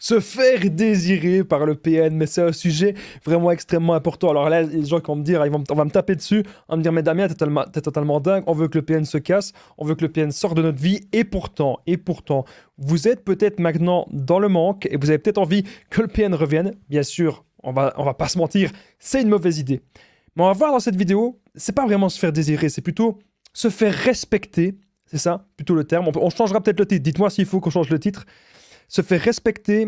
Se faire désirer par le PN, mais c'est un sujet vraiment extrêmement important. Alors là, les gens qui vont me dire, on va me taper dessus, on va me dire, mais Damien, t'es totalement dingue, on veut que le PN se casse, on veut que le PN sorte de notre vie, et pourtant, vous êtes peut-être maintenant dans le manque, et vous avez peut-être envie que le PN revienne. Bien sûr, on va pas se mentir, c'est une mauvaise idée. Mais on va voir dans cette vidéo, c'est pas vraiment se faire désirer, c'est plutôt se faire respecter, c'est ça, plutôt le terme. On changera peut-être le titre, dites-moi s'il faut qu'on change le titre. Se faire respecter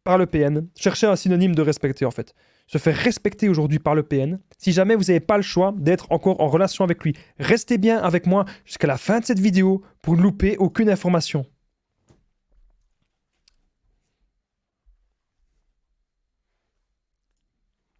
par le PN. Cherchez un synonyme de respecter en fait. Se faire respecter aujourd'hui par le PN. Si jamais vous n'avez pas le choix d'être encore en relation avec lui, restez bien avec moi jusqu'à la fin de cette vidéo pour ne louper aucune information.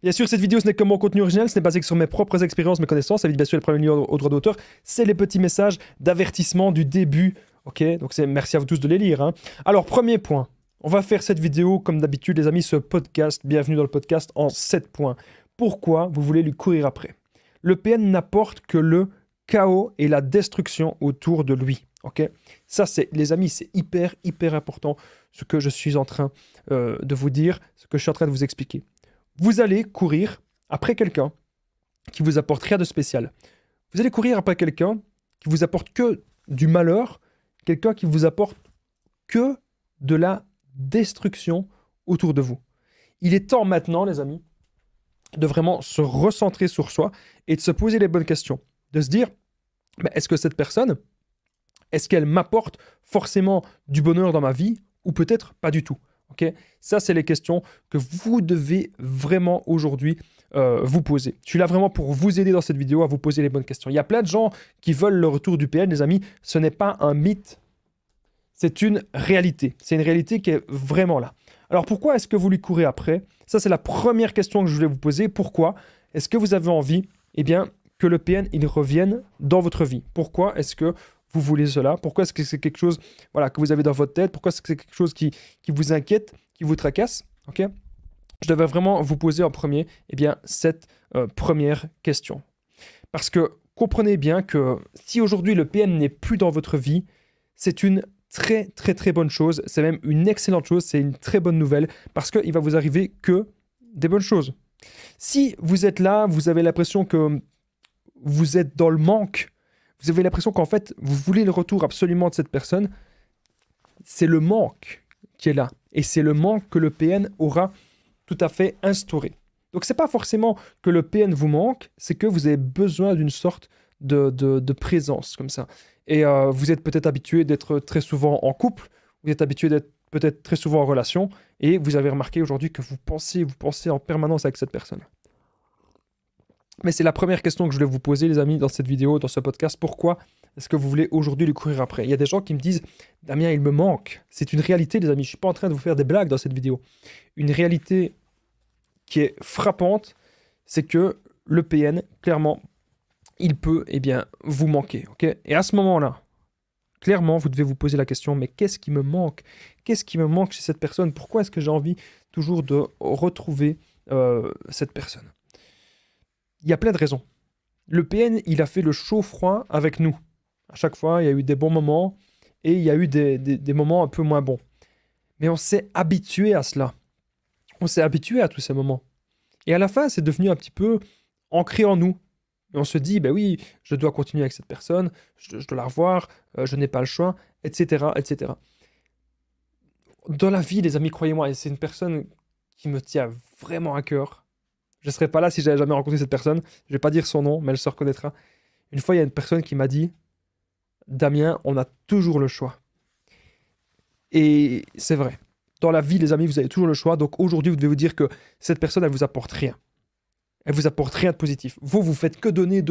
Bien sûr, cette vidéo, ce n'est que mon contenu original, ce n'est basé que sur mes propres expériences, mes connaissances, ça évite bien sûr les problèmes liés au droit d'auteur. C'est les petits messages d'avertissement du début. Ok, donc merci à vous tous de les lire. Hein. Alors, premier point. On va faire cette vidéo, comme d'habitude, les amis, ce podcast. Bienvenue dans le podcast en 7 points. Pourquoi vous voulez lui courir après? Le PN n'apporte que le chaos et la destruction autour de lui. Ok, ça, les amis, c'est hyper important ce que je suis en train de vous dire, ce que je suis en train de vous expliquer. Vous allez courir après quelqu'un qui vous apporte rien de spécial. Vous allez courir après quelqu'un qui vous apporte que du malheur, quelqu'un qui vous apporte que de la destruction autour de vous. Il est temps maintenant, les amis, de vraiment se recentrer sur soi et de se poser les bonnes questions. De se dire, est-ce que cette personne, est-ce qu'elle m'apporte forcément du bonheur dans ma vie ou peut-être pas du tout? Okay, ça, c'est les questions que vous devez vraiment aujourd'hui vous poser. Je suis là vraiment pour vous aider dans cette vidéo à vous poser les bonnes questions. Il y a plein de gens qui veulent le retour du PN, les amis. Ce n'est pas un mythe, c'est une réalité. C'est une réalité qui est vraiment là. Alors, pourquoi est-ce que vous lui courez après? Ça, c'est la première question que je voulais vous poser. Pourquoi est-ce que vous avez envie que le PN il revienne dans votre vie? Pourquoi est-ce que vous voulez cela? Pourquoi est-ce que c'est quelque chose que vous avez dans votre tête? Pourquoi est-ce que c'est quelque chose qui vous inquiète, qui vous tracasse? Ok, je devais vraiment vous poser en premier cette première question. Parce que comprenez bien que si aujourd'hui le PN n'est plus dans votre vie, c'est une très bonne chose. C'est même une excellente chose. C'est une très bonne nouvelle parce qu'il va vous arriver que des bonnes choses. Si vous êtes là, vous avez l'impression que vous êtes dans le manque, vous avez l'impression qu'en fait, vous voulez le retour absolument de cette personne, c'est le manque qui est là. Et c'est le manque que le PN aura tout à fait instauré. Donc, ce n'est pas forcément que le PN vous manque, c'est que vous avez besoin d'une sorte de présence comme ça. Et vous êtes peut-être habitué d'être très souvent en couple, vous êtes habitué d'être peut-être très souvent en relation, et vous avez remarqué aujourd'hui que vous pensez en permanence avec cette personne. Mais c'est la première question que je voulais vous poser, les amis, dans cette vidéo, dans ce podcast. Pourquoi est-ce que vous voulez aujourd'hui lui courir après? Il y a des gens qui me disent « Damien, il me manque ». C'est une réalité, les amis. Je ne suis pas en train de vous faire des blagues dans cette vidéo. Une réalité qui est frappante, c'est que le PN, clairement, il peut vous manquer. Okay, et à ce moment-là, clairement, vous devez vous poser la question « Mais qu'est-ce qui me manque? Qu'est-ce qui me manque chez cette personne? Pourquoi est-ce que j'ai envie toujours de retrouver cette personne ?» Il y a plein de raisons. Le PN, il a fait le chaud-froid avec nous. À chaque fois, il y a eu des bons moments et il y a eu des moments un peu moins bons. Mais on s'est habitué à cela. On s'est habitué à tous ces moments. Et à la fin, c'est devenu un petit peu ancré en nous. Et on se dit, ben oui, je dois continuer avec cette personne, je dois la revoir, je n'ai pas le choix, etc., etc. Dans la vie, les amis, croyez-moi, c'est une personne qui me tient vraiment à cœur. Je ne serais pas là si j'avais jamais rencontré cette personne. Je ne vais pas dire son nom, mais elle se reconnaîtra. Une fois, il y a une personne qui m'a dit « Damien, on a toujours le choix. » Et c'est vrai. Dans la vie, les amis, vous avez toujours le choix. Donc aujourd'hui, vous devez vous dire que cette personne, elle vous apporte rien. Elle vous apporte rien de positif. Vous faites que donner.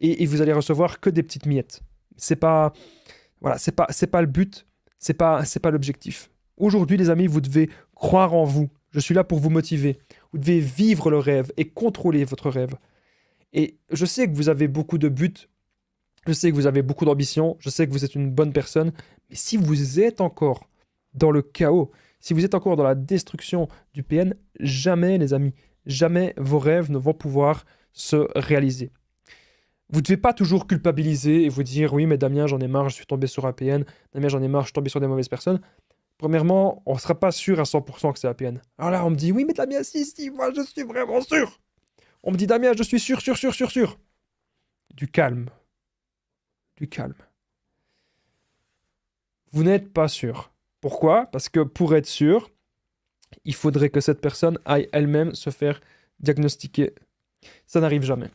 Et vous allez recevoir que des petites miettes. C'est pas le but. C'est pas l'objectif. Aujourd'hui, les amis, vous devez croire en vous. Je suis là pour vous motiver. Vous devez vivre le rêve et contrôler votre rêve. Et je sais que vous avez beaucoup de buts, je sais que vous avez beaucoup d'ambition, je sais que vous êtes une bonne personne, mais si vous êtes encore dans le chaos, si vous êtes encore dans la destruction du PN, jamais, les amis, jamais vos rêves ne vont pouvoir se réaliser. Vous ne devez pas toujours culpabiliser et vous dire « Oui, mais Damien, j'en ai marre, je suis tombé sur un PN. Damien, j'en ai marre, je suis tombé sur des mauvaises personnes. » Premièrement, on ne sera pas sûr à 100% que c'est APN. Alors là, on me dit, oui, mais Damien, si, moi, je suis vraiment sûr. On me dit, Damien, je suis sûr. Du calme. Du calme. Vous n'êtes pas sûr. Pourquoi? Parce que pour être sûr, il faudrait que cette personne aille elle-même se faire diagnostiquer. Ça n'arrive jamais.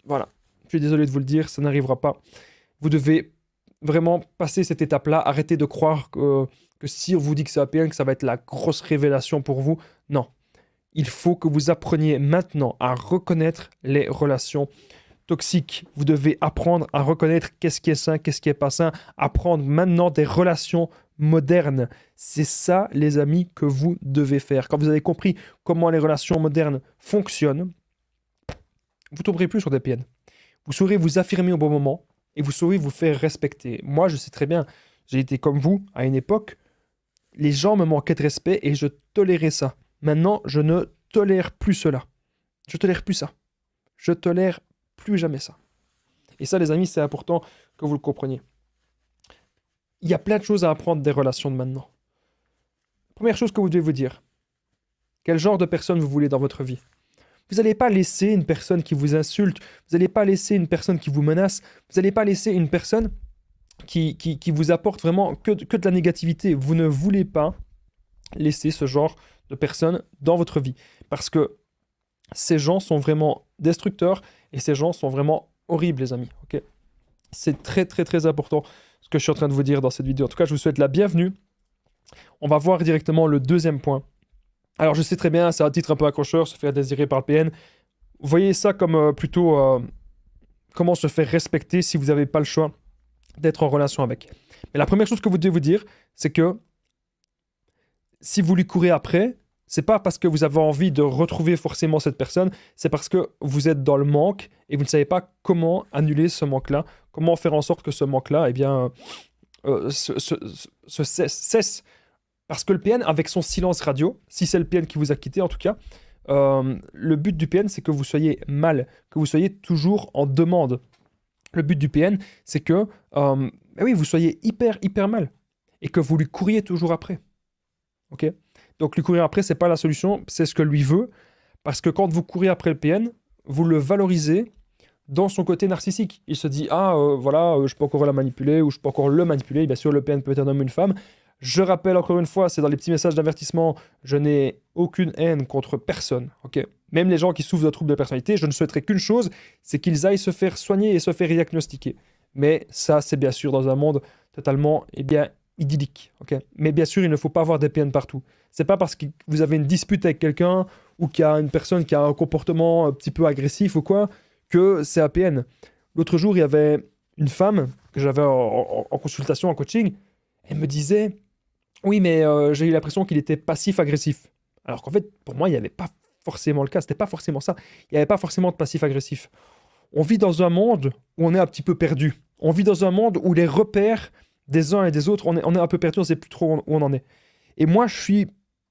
Voilà. Je suis désolé de vous le dire, ça n'arrivera pas. Vous devez vraiment passer cette étape-là. Arrêtez de croire que si on vous dit que c'est APN, que ça va être la grosse révélation pour vous. Non. Il faut que vous appreniez maintenant à reconnaître les relations toxiques. Vous devez apprendre à reconnaître qu'est-ce qui est sain, qu'est-ce qui est pas sain. Apprendre maintenant des relations modernes. C'est ça, les amis, que vous devez faire. Quand vous avez compris comment les relations modernes fonctionnent, vous ne tomberez plus sur des PN. Vous saurez vous affirmer au bon moment et vous saurez vous faire respecter. Moi, je sais très bien, j'ai été comme vous à une époque. Les gens me manquaient de respect et je tolérais ça. Maintenant, je ne tolère plus cela. Je tolère plus ça. Je tolère plus jamais ça. Et ça, les amis, c'est important que vous le compreniez. Il y a plein de choses à apprendre des relations de maintenant. Première chose que vous devez vous dire, quel genre de personne vous voulez dans votre vie? Vous n'allez pas laisser une personne qui vous insulte, vous n'allez pas laisser une personne qui vous menace, vous n'allez pas laisser une personne qui vous apporte vraiment que de la négativité. Vous ne voulez pas laisser ce genre de personnes dans votre vie. Parce que ces gens sont vraiment destructeurs et ces gens sont vraiment horribles, les amis. Okay, c'est très, très, très important ce que je suis en train de vous dire dans cette vidéo. En tout cas, je vous souhaite la bienvenue. On va voir directement le deuxième point. Alors, je sais très bien, c'est un titre un peu accrocheur, se faire désirer par le PN. Vous voyez ça comme plutôt comment se faire respecter si vous n'avez pas le choix d'être en relation avec. Mais la première chose que vous devez vous dire, c'est que si vous lui courez après, c'est pas parce que vous avez envie de retrouver forcément cette personne, c'est parce que vous êtes dans le manque et vous ne savez pas comment annuler ce manque-là, comment faire en sorte que ce manque-là, eh bien, cesse. Parce que le PN, avec son silence radio, si c'est le PN qui vous a quitté en tout cas, le but du PN, c'est que vous soyez mal, que vous soyez toujours en demande. Le but du PN, c'est que oui, vous soyez hyper mal et que vous lui couriez toujours après. Ok? Donc lui courir après, c'est pas la solution, c'est ce que lui veut, parce que quand vous courez après le PN, vous le valorisez dans son côté narcissique. Il se dit, voilà, je peux encore la manipuler, ou je peux encore le manipuler. Bien sûr, le PN peut être un homme ou une femme. Je rappelle encore une fois, c'est dans les petits messages d'avertissement, je n'ai aucune haine contre personne. Ok? Même les gens qui souffrent de troubles de personnalité, je ne souhaiterais qu'une chose, c'est qu'ils aillent se faire soigner et se faire diagnostiquer. Mais ça, c'est bien sûr dans un monde totalement, idyllique. Okay? Mais bien sûr, il ne faut pas avoir des PN partout. C'est pas parce que vous avez une dispute avec quelqu'un ou qu'il y a une personne qui a un comportement un petit peu agressif ou quoi, que c'est APN. L'autre jour, il y avait une femme que j'avais en consultation, en coaching. Elle me disait, oui, mais j'ai eu l'impression qu'il était passif-agressif. Alors qu'en fait, pour moi, il n'y avait pas forcément le cas. C'était pas forcément ça. Il n'y avait pas forcément de passif-agressif. On vit dans un monde où on est un petit peu perdu. On vit dans un monde où les repères des uns et des autres, on est un peu perdu, on ne sait plus trop où on en est. Et moi, je suis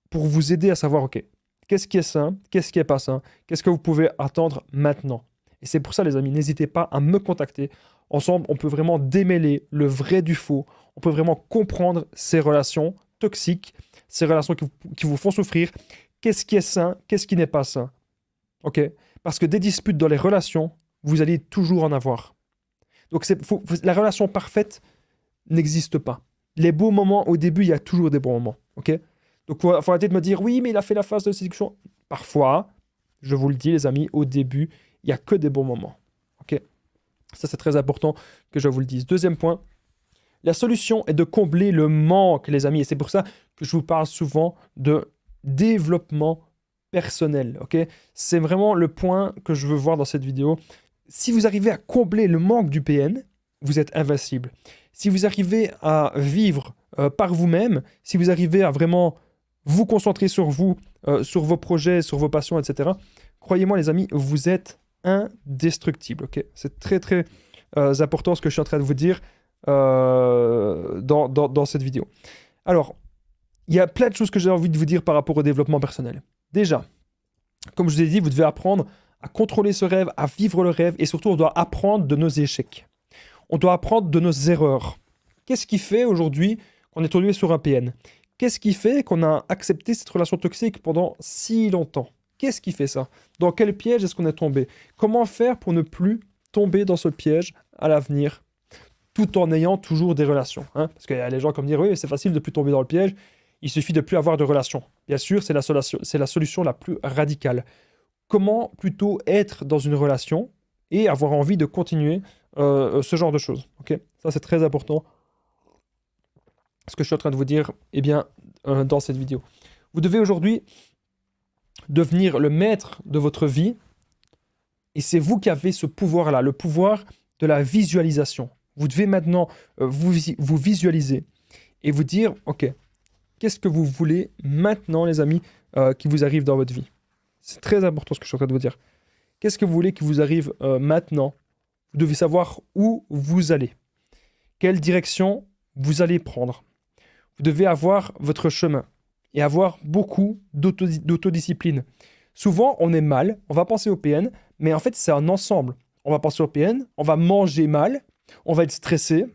pour vous aider à savoir, ok, qu'est-ce qui est sain, qu'est-ce qui n'est pas sain, qu'est-ce que vous pouvez attendre maintenant. Et c'est pour ça, les amis, n'hésitez pas à me contacter. Ensemble, on peut vraiment démêler le vrai du faux. On peut vraiment comprendre ces relations toxiques, ces relations qui vous font souffrir. Qu'est-ce qui est sain, qu'est-ce qui n'est pas sain. Ok? Parce que des disputes dans les relations, vous allez toujours en avoir. Donc, la relation parfaite n'existe pas. Les beaux moments, au début, il y a toujours des bons moments. Ok? Donc, il faut arrêter de me dire, oui, mais il a fait la phase de séduction. Parfois, je vous le dis, les amis, au début, il n'y a que des bons moments. Ok? Ça, c'est très important que je vous le dise. Deuxième point, la solution est de combler le manque, les amis. Et c'est pour ça que je vous parle souvent de développement personnel. Ok? C'est vraiment le point que je veux voir dans cette vidéo. Si vous arrivez à combler le manque du PN, vous êtes invincible. Si vous arrivez à vivre par vous-même, si vous arrivez à vraiment vous concentrer sur vous, sur vos projets, sur vos passions, etc., croyez-moi les amis, vous êtes indestructible. Okay? C'est très très important ce que je suis en train de vous dire dans cette vidéo. Alors, il y a plein de choses que j'ai envie de vous dire par rapport au développement personnel. Déjà, comme je vous ai dit, vous devez apprendre à contrôler ce rêve, à vivre le rêve, et surtout on doit apprendre de nos échecs. On doit apprendre de nos erreurs. Qu'est-ce qui fait aujourd'hui qu'on est tombé sur un PN? Qu'est-ce qui fait qu'on a accepté cette relation toxique pendant si longtemps? Qu'est-ce qui fait ça? Dans quel piège est-ce qu'on est tombé? Comment faire pour ne plus tomber dans ce piège à l'avenir, tout en ayant toujours des relations, hein? Parce qu'il y a les gens qui me disent, oui, c'est facile de ne plus tomber dans le piège, il suffit de ne plus avoir de relations. Bien sûr, c'est la solution la plus radicale. Comment plutôt être dans une relation et avoir envie de continuer ce genre de choses, ok? Ça, c'est très important. Ce que je suis en train de vous dire, eh bien, dans cette vidéo. Vous devez aujourd'hui devenir le maître de votre vie et c'est vous qui avez ce pouvoir-là, le pouvoir de la visualisation. Vous devez maintenant vous visualiser et vous dire, ok, qu'est-ce que vous voulez maintenant, les amis, qui vous arrive dans votre vie? C'est très important ce que je suis en train de vous dire. Qu'est-ce que vous voulez qui vous arrive maintenant? Vous devez savoir où vous allez, quelle direction vous allez prendre. Vous devez avoir votre chemin et avoir beaucoup d'autodiscipline. Souvent, on est mal, on va penser au PN, mais en fait, c'est un ensemble. On va penser au PN, on va manger mal, on va être stressé,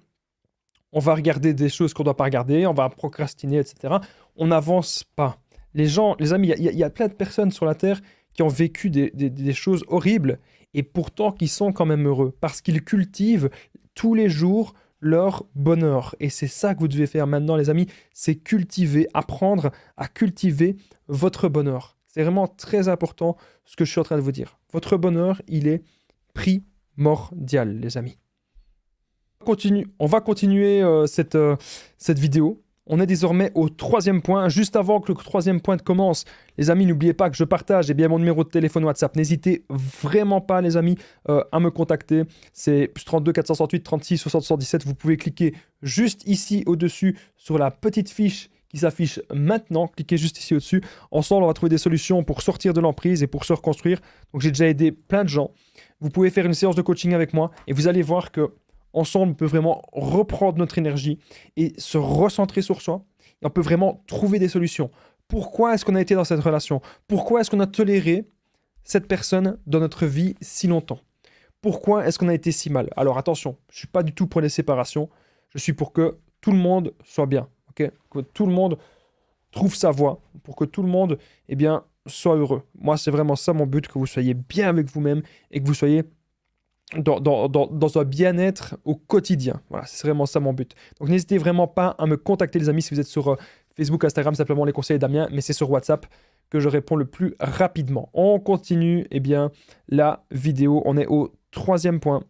on va regarder des choses qu'on ne doit pas regarder, on va procrastiner, etc. On n'avance pas. Les gens, les amis, il y a plein de personnes sur la Terre qui ont vécu des choses horribles et pourtant qui sont quand même heureux parce qu'ils cultivent tous les jours leur bonheur. Et c'est ça que vous devez faire maintenant, les amis, c'est cultiver, apprendre à cultiver votre bonheur. C'est vraiment très important ce que je suis en train de vous dire. Votre bonheur, il est primordial, les amis. On va continuer cette vidéo. On est désormais au 3e point. Juste avant que le 3e point commence, les amis, n'oubliez pas que je partage mon numéro de téléphone WhatsApp. N'hésitez vraiment pas, les amis, à me contacter. C'est +32 468 36 60 77. Vous pouvez cliquer juste ici au-dessus sur la petite fiche qui s'affiche maintenant. Cliquez juste ici au-dessus. Ensemble, on va trouver des solutions pour sortir de l'emprise et pour se reconstruire. Donc, j'ai déjà aidé plein de gens. Vous pouvez faire une séance de coaching avec moi et vous allez voir que ensemble, on peut vraiment reprendre notre énergie et se recentrer sur soi. Et on peut vraiment trouver des solutions. Pourquoi est-ce qu'on a été dans cette relation? Pourquoi est-ce qu'on a toléré cette personne dans notre vie si longtemps? Pourquoi est-ce qu'on a été si mal? Alors attention, je ne suis pas du tout pour les séparations. Je suis pour que tout le monde soit bien. Okay? Que tout le monde trouve sa voie. Pour que tout le monde soit heureux. Moi, c'est vraiment ça mon but, que vous soyez bien avec vous-même et que vous soyez dans un bien-être au quotidien. Voilà, c'est vraiment ça mon but. Donc n'hésitez vraiment pas à me contacter, les amis, si vous êtes sur Facebook, Instagram, simplement les conseils Damien, mais c'est sur WhatsApp que je réponds le plus rapidement. On continue la vidéo. On est au 3e point.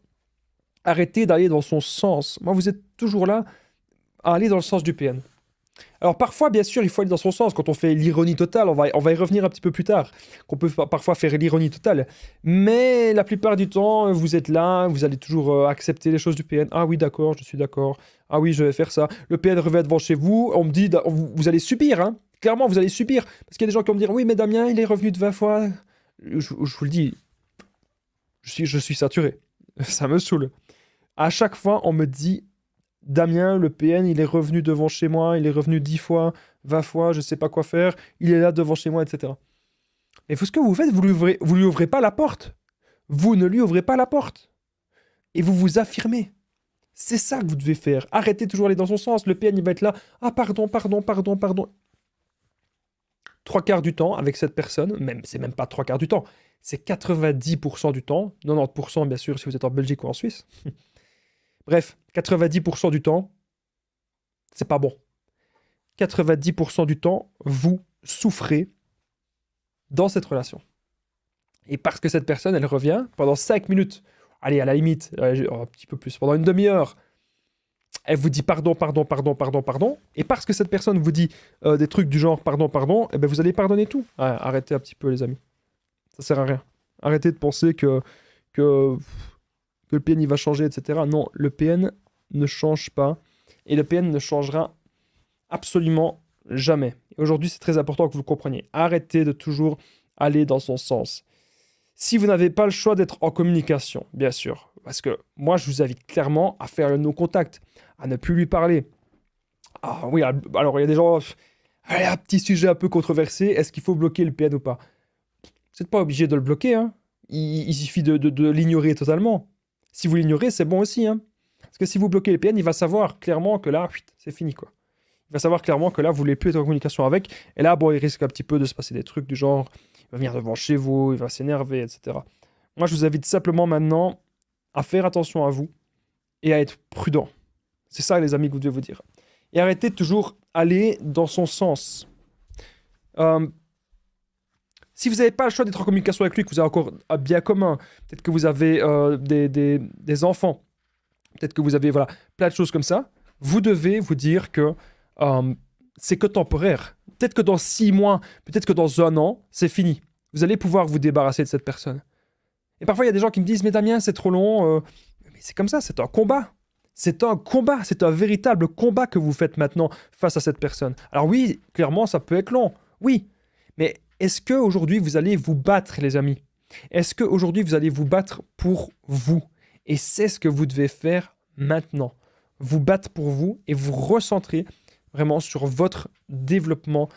Arrêtez d'aller dans son sens. Moi, vous êtes toujours là à aller dans le sens du PN. Alors parfois, bien sûr, il faut aller dans son sens. Quand on fait l'ironie totale, on va y revenir un petit peu plus tard, qu'on peut parfois faire l'ironie totale. Mais la plupart du temps, vous êtes là, vous allez toujours accepter les choses du PN. Ah oui, d'accord, je suis d'accord. Ah oui, je vais faire ça. Le PN revient devant chez vous, on me dit, vous allez subir, hein. Clairement, vous allez subir. Parce qu'il y a des gens qui vont me dire, oui, mais Damien, il est revenu de 20 fois. Je vous le dis, je suis saturé. Ça me saoule. À chaque fois, on me dit, Damien, le PN, il est revenu devant chez moi, il est revenu 10 fois, 20 fois, je ne sais pas quoi faire, il est là devant chez moi, etc. Mais ce que vous faites, vous lui ouvrez pas la porte. Vous ne lui ouvrez pas la porte. Et vous vous affirmez. C'est ça que vous devez faire. Arrêtez toujours d'aller dans son sens. Le PN, il va être là. Ah, pardon. 3/4 du temps avec cette personne, c'est même pas 3/4 du temps, c'est 90% du temps, 90% bien sûr si vous êtes en Belgique ou en Suisse. Bref, 90% du temps, c'est pas bon. 90% du temps, vous souffrez dans cette relation. Et parce que cette personne, elle revient pendant 5 minutes, allez, à la limite, un petit peu plus, pendant une demi-heure, elle vous dit pardon, et parce que cette personne vous dit des trucs du genre pardon, et ben vous allez pardonner tout. Ouais, arrêtez un petit peu, les amis. Ça sert à rien. Arrêtez de penser que le PN il va changer, etc. Non, le PN ne change pas. Et le PN ne changera absolument jamais. Aujourd'hui, c'est très important que vous le compreniez. Arrêtez de toujours aller dans son sens. Si vous n'avez pas le choix d'être en communication, bien sûr, parce que moi, je vous invite clairement à faire le no-contact, à ne plus lui parler. Ah oui, alors il y a des gens... Allez, un petit sujet un peu controversé, est-ce qu'il faut bloquer le PN ou pas? Vous n'êtes pas obligé de le bloquer, hein. Il suffit de l'ignorer totalement. Si vous l'ignorez, c'est bon aussi, hein. Parce que si vous bloquez le PN, il va savoir clairement que là, c'est fini, quoi. il va savoir clairement que là, vous voulez plus être en communication avec. Et là, bon, il risque un petit peu de se passer des trucs du genre, il va venir devant chez vous, il va s'énerver, etc. Moi, je vous invite simplement maintenant à faire attention à vous et à être prudent. C'est ça, les amis, que vous devez vous dire. Et arrêtez de toujours aller dans son sens. Si vous n'avez pas le choix d'être en communication avec lui, que vous avez encore un bien commun, peut-être que vous avez des enfants, peut-être que vous avez voilà, plein de choses comme ça, vous devez vous dire que c'est que temporaire. Peut-être que dans 6 mois, peut-être que dans 1 an, c'est fini. Vous allez pouvoir vous débarrasser de cette personne. Et parfois, il y a des gens qui me disent « Mais Damien, c'est trop long. » Mais c'est comme ça, c'est un combat. C'est un combat, c'est un véritable combat que vous faites maintenant face à cette personne. Alors oui, clairement, ça peut être long. Oui, mais est-ce qu'aujourd'hui, vous allez vous battre, les amis? Est-ce qu'aujourd'hui, vous allez vous battre pour vous? Et c'est ce que vous devez faire maintenant. Vous battre pour vous et vous recentrer vraiment sur votre développement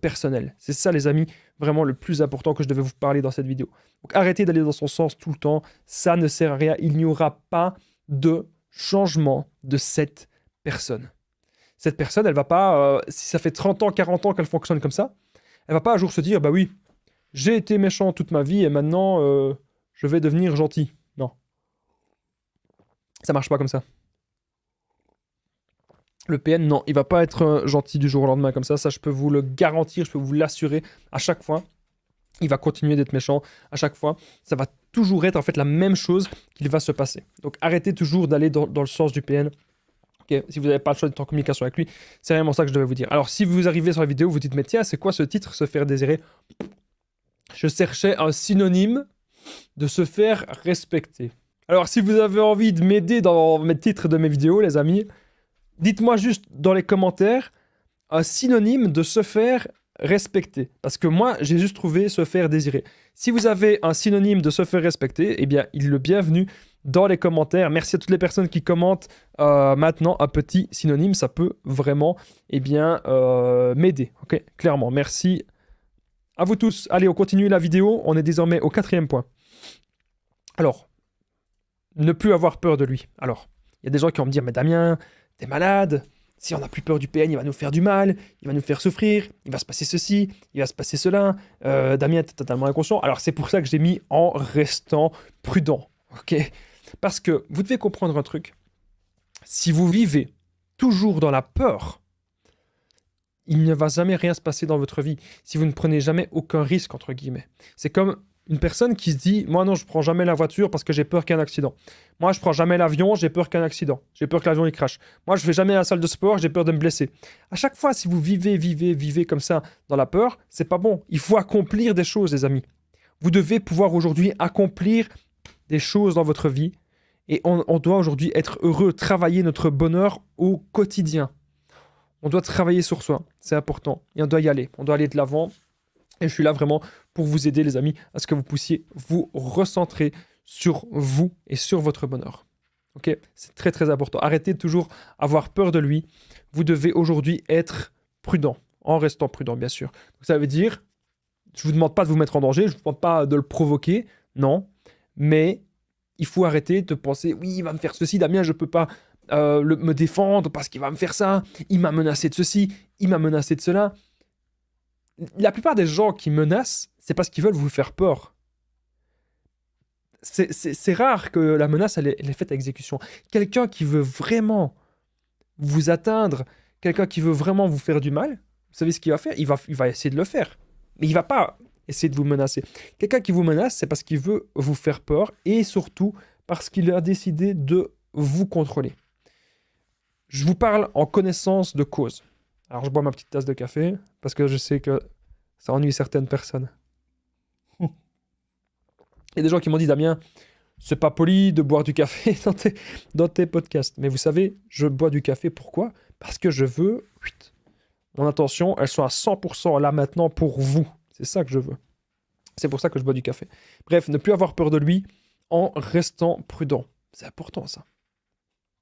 personnel. C'est ça, les amis, vraiment le plus important que je devais vous parler dans cette vidéo. Donc arrêtez d'aller dans son sens tout le temps. Ça ne sert à rien. Il n'y aura pas de changement de cette personne. Cette personne, elle va pas, si ça fait 30 ans, 40 ans qu'elle fonctionne comme ça, elle va pas un jour se dire, bah oui, j'ai été méchant toute ma vie et maintenant, je vais devenir gentil. Non. Ça marche pas comme ça. Le PN, non, il va pas être gentil du jour au lendemain comme ça. Ça, je peux vous le garantir, je peux vous l'assurer. À chaque fois, il va continuer d'être méchant. À chaque fois, ça va toujours être en fait la même chose qu'il va se passer. Donc arrêtez toujours d'aller dans le sens du PN. Okay. Si vous n'avez pas le choix d'être en communication avec lui, c'est vraiment ça que je devais vous dire. Alors si vous arrivez sur la vidéo, vous dites, mais tiens, c'est quoi ce titre, se faire désirer? Je cherchais un synonyme de se faire respecter. Alors si vous avez envie de m'aider dans mes titres de mes vidéos, les amis, dites-moi juste dans les commentaires un synonyme de se faire respecter. Parce que moi, j'ai juste trouvé se faire désirer. Si vous avez un synonyme de se faire respecter, eh bien, il est le bienvenu dans les commentaires. Merci à toutes les personnes qui commentent maintenant un petit synonyme. Ça peut vraiment, eh bien, m'aider. Ok, clairement. Merci à vous tous. Allez, on continue la vidéo. On est désormais au 4e point. Alors, ne plus avoir peur de lui. Alors, il y a des gens qui vont me dire, mais Damien, t'es malade. Si on n'a plus peur du PN, il va nous faire du mal, il va nous faire souffrir, il va se passer ceci, il va se passer cela. Damien, t'es totalement inconscient. Alors c'est pour ça que j'ai mis en restant prudent. Ok? Parce que vous devez comprendre un truc. Si vous vivez toujours dans la peur, il ne va jamais rien se passer dans votre vie. Si vous ne prenez jamais aucun risque, entre guillemets. C'est comme une personne qui se dit « Moi non, je prends jamais la voiture parce que j'ai peur qu'il y ait un accident. Moi, je prends jamais l'avion, j'ai peur qu'il y ait un accident. J'ai peur que l'avion il crache. Moi, je vais jamais à la salle de sport, j'ai peur de me blesser. » À chaque fois, si vous vivez comme ça dans la peur, c'est pas bon. Il faut accomplir des choses, les amis. Vous devez pouvoir aujourd'hui accomplir des choses dans votre vie. Et on doit aujourd'hui être heureux, travailler notre bonheur au quotidien. On doit travailler sur soi, c'est important. Et on doit y aller. On doit aller de l'avant. Et je suis là vraiment pour vous aider, les amis, à ce que vous puissiez vous recentrer sur vous et sur votre bonheur. Ok? C'est très, très important. Arrêtez de toujours avoir peur de lui. Vous devez aujourd'hui être prudent, en restant prudent, bien sûr. Donc, ça veut dire, je ne vous demande pas de vous mettre en danger, je ne vous demande pas de le provoquer, non. Mais il faut arrêter de penser, oui, il va me faire ceci, Damien, je ne peux pas me défendre parce qu'il va me faire ça. Il m'a menacé de ceci, il m'a menacé de cela. La plupart des gens qui menacent, c'est parce qu'ils veulent vous faire peur. C'est rare que la menace, elle est faite à exécution. Quelqu'un qui veut vraiment vous atteindre, quelqu'un qui veut vraiment vous faire du mal, vous savez ce qu'il va faire? Il va essayer de le faire. Mais il ne va pas essayer de vous menacer. Quelqu'un qui vous menace, c'est parce qu'il veut vous faire peur et surtout parce qu'il a décidé de vous contrôler. Je vous parle en connaissance de cause. Alors, je bois ma petite tasse de café parce que je sais que ça ennuie certaines personnes. Il y a des gens qui m'ont dit, Damien, c'est pas poli de boire du café dans tes podcasts. Mais vous savez, je bois du café, pourquoi? Parce que je veux, mon attention, elle soit à 100% là maintenant pour vous. C'est ça que je veux. C'est pour ça que je bois du café. Bref, ne plus avoir peur de lui en restant prudent. C'est important, ça.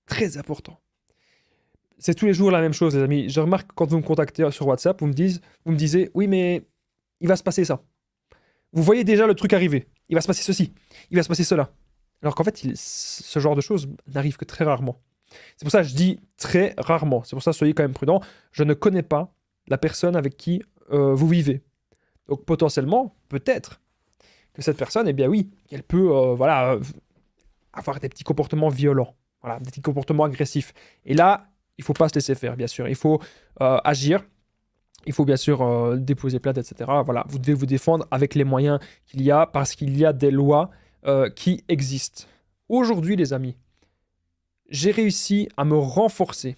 Très important. C'est tous les jours la même chose, les amis. Je remarque que quand vous me contactez sur WhatsApp, vous me disiez, oui, mais il va se passer ça. Vous voyez déjà le truc arriver. Il va se passer ceci. Il va se passer cela. Alors qu'en fait, ce genre de choses n'arrive que très rarement. C'est pour ça que je dis très rarement. C'est pour ça soyez quand même prudents. Je ne connais pas la personne avec qui vous vivez. Donc potentiellement, peut-être que cette personne, eh bien oui, qu'elle peut avoir des petits comportements violents, voilà, des petits comportements agressifs. Et là, il ne faut pas se laisser faire, bien sûr. Il faut agir. Il faut bien sûr déposer plainte, etc. Voilà, vous devez vous défendre avec les moyens qu'il y a, parce qu'il y a des lois qui existent. Aujourd'hui, les amis, j'ai réussi à me renforcer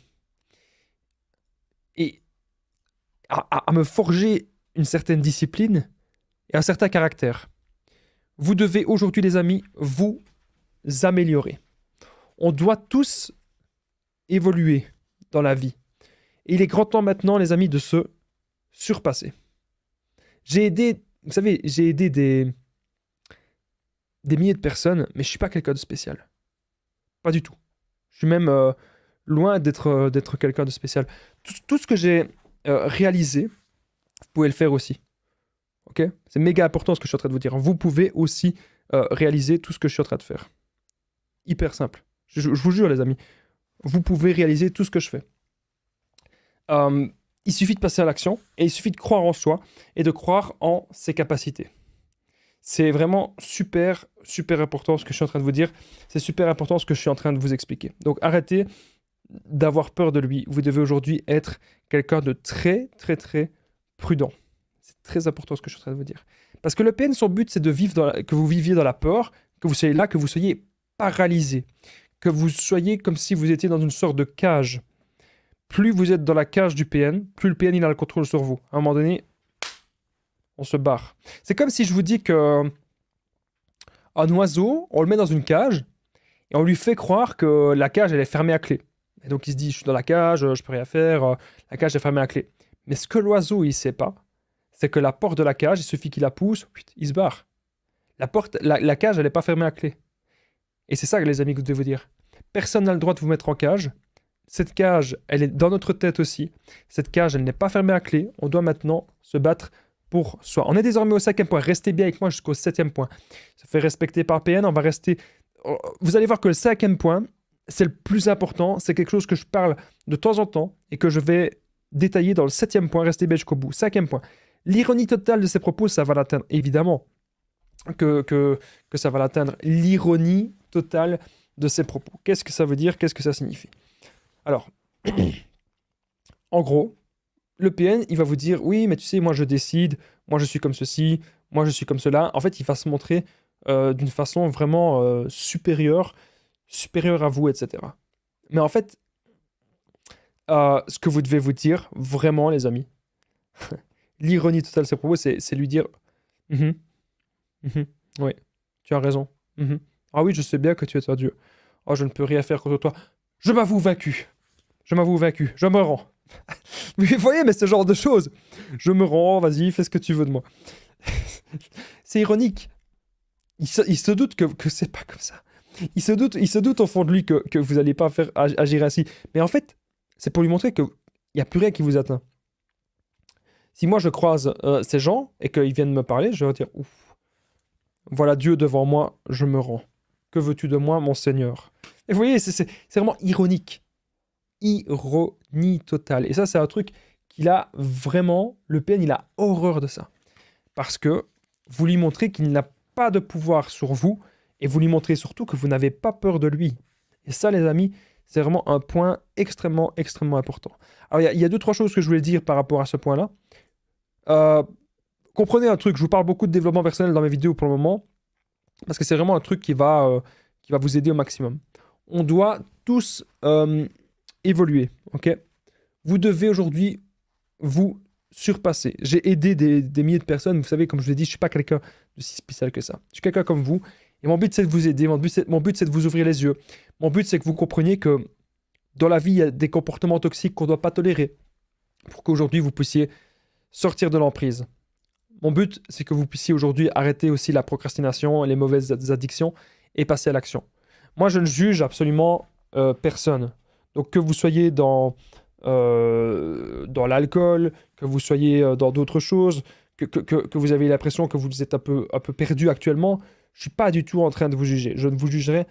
et à me forger une certaine discipline et un certain caractère. Vous devez aujourd'hui, les amis, vous améliorer. On doit tous évoluer dans la vie. Et il est grand temps maintenant, les amis, de se surpasser. J'ai aidé, vous savez, j'ai aidé des milliers de personnes, mais je ne suis pas quelqu'un de spécial. Pas du tout. Je suis même loin d'être quelqu'un de spécial. Tout ce que j'ai réalisé, vous pouvez le faire aussi. Ok ? C'est méga important ce que je suis en train de vous dire. Vous pouvez aussi réaliser tout ce que je suis en train de faire. Hyper simple. Je vous jure, les amis. Vous pouvez réaliser tout ce que je fais. Il suffit de passer à l'action et il suffit de croire en soi et de croire en ses capacités. C'est vraiment super, super important ce que je suis en train de vous dire. C'est super important ce que je suis en train de vous expliquer. Donc arrêtez d'avoir peur de lui. Vous devez aujourd'hui être quelqu'un de très, très, très prudent. C'est très important ce que je suis en train de vous dire. Parce que le PN, son but, c'est de vivre que vous viviez dans la peur, que vous soyez là, que vous soyez paralysé, que vous soyez comme si vous étiez dans une sorte de cage. Plus vous êtes dans la cage du PN, plus le PN il a le contrôle sur vous. À un moment donné, on se barre. C'est comme si je vous dis que un oiseau, on le met dans une cage et on lui fait croire que la cage elle est fermée à clé. Et donc il se dit, je suis dans la cage, je peux rien faire, la cage est fermée à clé. Mais ce que l'oiseau il sait pas, c'est que la porte de la cage, il suffit qu'il la pousse, il se barre. La cage elle n'est pas fermée à clé. Et c'est ça, les amis, que je devez vous dire. Personne n'a le droit de vous mettre en cage. Cette cage, elle est dans notre tête aussi. Cette cage, elle n'est pas fermée à clé. On doit maintenant se battre pour soi. On est désormais au 5e point. Restez bien avec moi jusqu'au 7e point. Se fait respecter par PN. On va rester... Vous allez voir que le 5e point, c'est le plus important. C'est quelque chose que je parle de temps en temps et que je vais détailler dans le 7e point. Restez bien jusqu'au bout. 5e point. L'ironie totale de ces propos, ça va l'atteindre. Évidemment que ça va l'atteindre. L'ironie totale de ces propos. Qu'est-ce que ça veut dire? Qu'est-ce que ça signifie? Alors, en gros, le PN, il va vous dire, oui, mais tu sais, moi je décide, moi je suis comme ceci, moi je suis comme cela. En fait, il va se montrer d'une façon vraiment supérieure à vous, etc. Mais en fait, ce que vous devez vous dire, vraiment, les amis, l'ironie totale de ces propos, c'est lui dire, oui, tu as raison. Ah oui, je sais bien que tu es un dieu. Oh, je ne peux rien faire contre toi. Je m'avoue vaincu. Je m'avoue vaincu. Je me rends. Vous voyez, mais ce genre de choses. Je me rends, vas-y, fais ce que tu veux de moi. C'est ironique. Il se doute que c'est pas comme ça. Il se doute au fond de lui que vous n'allez pas faire agir ainsi. Mais en fait, c'est pour lui montrer qu'il n'y a plus rien qui vous atteint. Si moi je croise ces gens et qu'ils viennent me parler, je vais dire, ouf, voilà Dieu devant moi, je me rends. Que veux-tu de moi, mon Seigneur? Et vous voyez, c'est vraiment ironique. Ironie totale. Et ça, c'est un truc qu'il a vraiment... Le PN, il a horreur de ça. Parce que vous lui montrez qu'il n'a pas de pouvoir sur vous et vous lui montrez surtout que vous n'avez pas peur de lui. Et ça, les amis, c'est vraiment un point extrêmement, extrêmement important. Alors, il y a 2-3 choses que je voulais dire par rapport à ce point-là. Comprenez un truc, je vous parle beaucoup de développement personnel dans mes vidéos pour le moment, parce que c'est vraiment un truc qui va vous aider au maximum. On doit tous évoluer, ok? Vous devez aujourd'hui vous surpasser. J'ai aidé des milliers de personnes, vous savez, comme je l'ai dit, je ne suis pas quelqu'un de si spécial que ça. Je suis quelqu'un comme vous, et mon but c'est de vous aider, mon but c'est de vous ouvrir les yeux. Mon but c'est que vous compreniez que dans la vie, il y a des comportements toxiques qu'on ne doit pas tolérer, pour qu'aujourd'hui vous puissiez sortir de l'emprise. Mon but, c'est que vous puissiez aujourd'hui arrêter aussi la procrastination, les mauvaises addictions et passer à l'action. Moi, je ne juge absolument personne. Donc, que vous soyez dans l'alcool, que vous soyez dans d'autres choses, que vous avez l'impression que vous êtes un peu perdu actuellement, Je suis pas du tout en train de vous juger. Je ne vous jugerai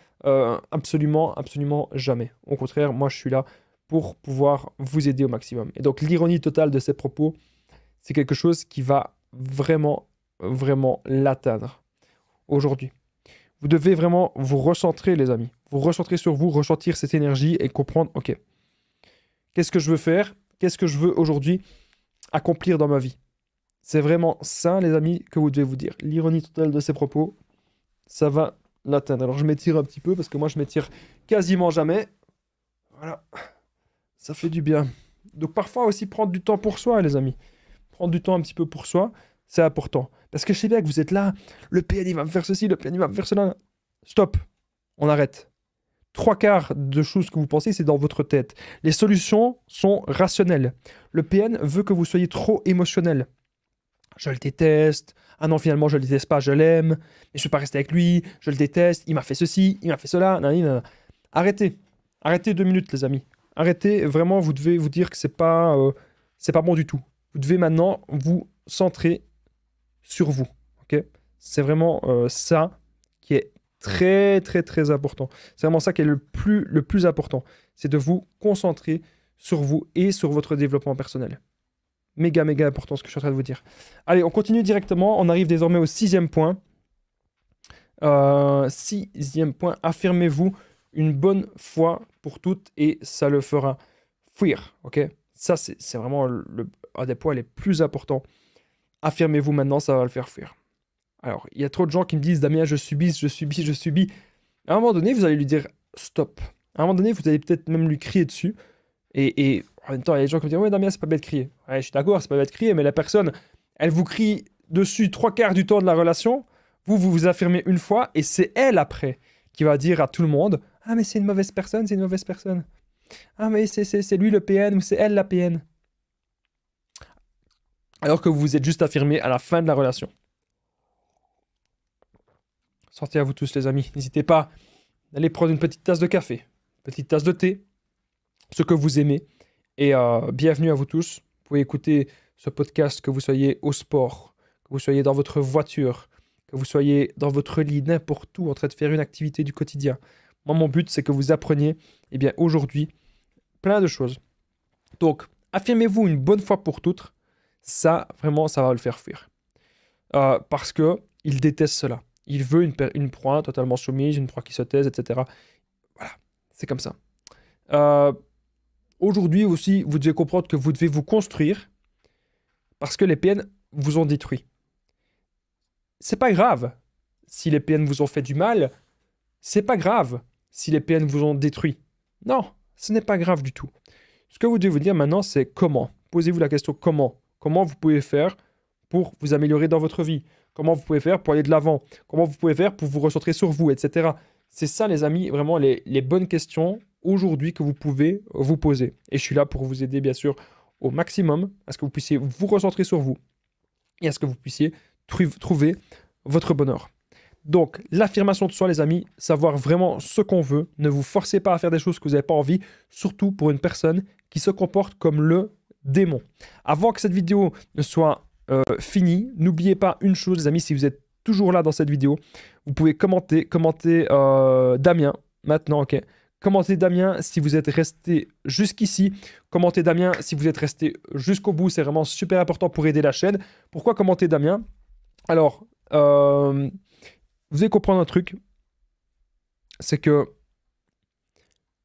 absolument, absolument jamais. Au contraire, moi, je suis là pour pouvoir vous aider au maximum. Et donc, l'ironie totale de ces propos, c'est quelque chose qui va vraiment, vraiment l'atteindre aujourd'hui. Vous devez vraiment vous recentrer, les amis. Vous recentrer sur vous, ressentir cette énergie et comprendre, ok, qu'est-ce que je veux faire? Qu'est-ce que je veux aujourd'hui accomplir dans ma vie? C'est vraiment ça, les amis, que vous devez vous dire. L'ironie totale de ces propos, ça va l'atteindre. Alors, je m'étire un petit peu parce que moi, je m'étire quasiment jamais. Voilà. Ça fait du bien. Donc, parfois aussi, prendre du temps pour soi, les amis. Prendre du temps un petit peu pour soi, c'est important. Parce que je sais bien que vous êtes là, le PN, il va me faire ceci, le PN, il va me faire cela. Stop. On arrête. 3/4 de choses que vous pensez, c'est dans votre tête. Les solutions sont rationnelles. Le PN veut que vous soyez trop émotionnel. Je le déteste. Ah non, finalement, je le déteste pas, je l'aime. Mais je peux pas rester avec lui. Je le déteste. Il m'a fait ceci, il m'a fait cela. Nanani, nanana. Arrêtez. Arrêtez 2 minutes, les amis. Arrêtez. Vraiment, vous devez vous dire que c'est pas bon du tout. Vous devez maintenant vous centrer sur vous. Ok? C'est vraiment ça qui est très, très, très important. C'est vraiment ça qui est le plus important. C'est de vous concentrer sur vous et sur votre développement personnel. Méga, méga important ce que je suis en train de vous dire. Allez, on continue directement. On arrive désormais au 6e point. 6e point. Affirmez-vous une bonne fois pour toutes et ça le fera fuir. Ok? Ça, c'est vraiment un des points les plus importants. Affirmez-vous maintenant, ça va le faire fuir. Alors, il y a trop de gens qui me disent « Damien, je subis, je subis, je subis ». À un moment donné, vous allez lui dire « Stop ». À un moment donné, vous allez peut-être même lui crier dessus. Et en même temps, il y a des gens qui me disent « Ouais, Damien, c'est pas bête de crier ». Ouais, je suis d'accord, c'est pas bête de crier, mais la personne, elle vous crie dessus 3/4 du temps de la relation. Vous affirmez une fois, et c'est elle, après, qui va dire à tout le monde « Ah, mais c'est une mauvaise personne, c'est une mauvaise personne. Ah, mais c'est lui le PN ou c'est elle la PN. » Alors que vous vous êtes juste affirmé à la fin de la relation. Sortez à vous tous, les amis. N'hésitez pas d'aller prendre une petite tasse de café, une petite tasse de thé, ce que vous aimez. Et bienvenue à vous tous. Vous pouvez écouter ce podcast, que vous soyez au sport, que vous soyez dans votre voiture, que vous soyez dans votre lit, n'importe où, en train de faire une activité du quotidien. Moi, mon but, c'est que vous appreniez, eh bien, aujourd'hui, plein de choses. Donc, affirmez-vous une bonne fois pour toutes. Ça, vraiment, ça va le faire fuir. Parce qu'il déteste cela. Il veut une proie totalement soumise, une proie qui se taise, etc. Voilà, c'est comme ça. Aujourd'hui aussi, vous devez comprendre que vous devez vous construire parce que les PN vous ont détruit. C'est pas grave si les PN vous ont fait du mal. C'est pas grave si les PN vous ont détruit. Non, ce n'est pas grave du tout. Ce que vous devez vous dire maintenant, c'est comment. Posez-vous la question comment. Comment vous pouvez faire pour vous améliorer dans votre vie? Comment vous pouvez faire pour aller de l'avant? Comment vous pouvez faire pour vous recentrer sur vous, etc. C'est ça, les amis, vraiment les bonnes questions aujourd'hui que vous pouvez vous poser. Et je suis là pour vous aider, bien sûr, au maximum à ce que vous puissiez vous recentrer sur vous et à ce que vous puissiez trouver votre bonheur. Donc, l'affirmation de soi, les amis, savoir vraiment ce qu'on veut. Ne vous forcez pas à faire des choses que vous n'avez pas envie, surtout pour une personne qui se comporte comme le démon. Avant que cette vidéo ne soit finie, n'oubliez pas une chose, les amis, si vous êtes toujours là dans cette vidéo, vous pouvez commenter Damien, maintenant, ok. Commentez Damien si vous êtes resté jusqu'ici. Commentez Damien si vous êtes resté jusqu'au bout. C'est vraiment super important pour aider la chaîne. Pourquoi commenter Damien? Alors, vous allez comprendre un truc. C'est que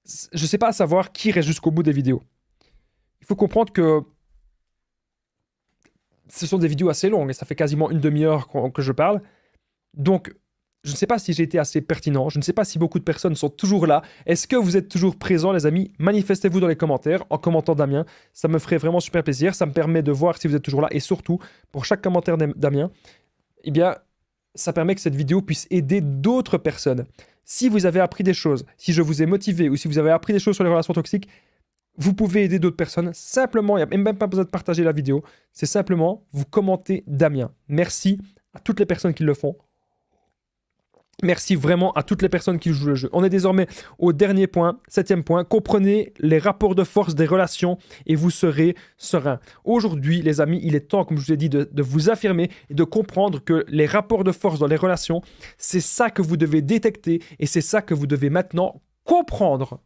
je ne sais pas savoir qui reste jusqu'au bout des vidéos. Il faut comprendre que ce sont des vidéos assez longues et ça fait quasiment une demi-heure que je parle. Donc, je ne sais pas si j'ai été assez pertinent. Je ne sais pas si beaucoup de personnes sont toujours là. Est-ce que vous êtes toujours présents, les amis? Manifestez-vous dans les commentaires en commentant Damien. Ça me ferait vraiment super plaisir. Ça me permet de voir si vous êtes toujours là. Et surtout, pour chaque commentaire Damien, eh bien, ça permet que cette vidéo puisse aider d'autres personnes. Si vous avez appris des choses, si je vous ai motivé ou si vous avez appris des choses sur les relations toxiques, vous pouvez aider d'autres personnes. Simplement, il n'y a même pas besoin de partager la vidéo. C'est simplement, vous commentez Damien. Merci à toutes les personnes qui le font. Merci vraiment à toutes les personnes qui jouent le jeu. On est désormais au dernier point, 7e point. Comprenez les rapports de force des relations et vous serez serein. Aujourd'hui, les amis, il est temps, comme je vous ai dit, de vous affirmer et de comprendre que les rapports de force dans les relations, c'est ça que vous devez détecter et c'est ça que vous devez maintenant comprendre.